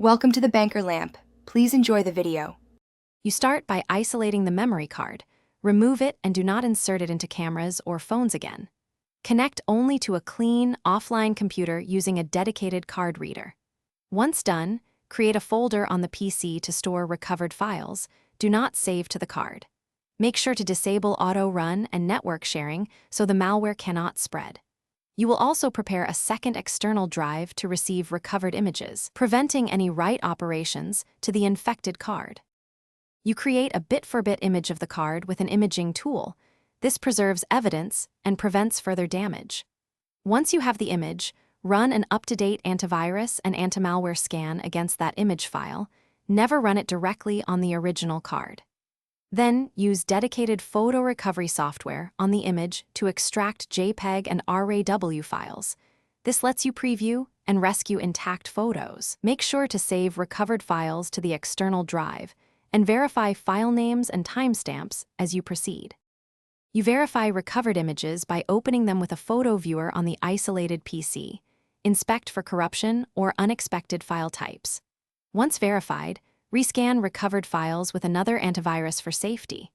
Welcome to the Banker Lamp. Please enjoy the video. You start by isolating the memory card. Remove it and do not insert it into cameras or phones again. Connect only to a clean, offline computer using a dedicated card reader. Once done, create a folder on the PC to store recovered files. Do not save to the card. Make sure to disable auto-run and network sharing so the malware cannot spread. You will also prepare a second external drive to receive recovered images, preventing any write operations to the infected card. You create a bit-for-bit image of the card with an imaging tool. This preserves evidence and prevents further damage. Once you have the image, run an up-to-date antivirus and anti-malware scan against that image file. Never run it directly on the original card. Then, use dedicated photo recovery software on the image to extract JPEG and RAW files. This lets you preview and rescue intact photos. Make sure to save recovered files to the external drive and verify file names and timestamps as you proceed. You verify recovered images by opening them with a photo viewer on the isolated PC. Inspect for corruption or unexpected file types. Once verified, rescan recovered files with another antivirus for safety.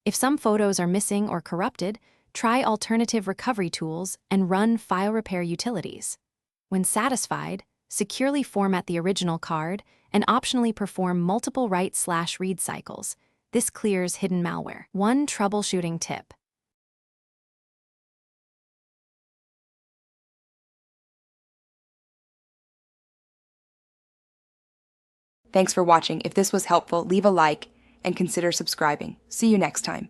If some photos are missing or corrupted, try alternative recovery tools and run file repair utilities. When satisfied, securely format the original card and optionally perform multiple write/read cycles. This clears hidden malware. One troubleshooting tip. Thanks for watching. If this was helpful, leave a like and consider subscribing. See you next time.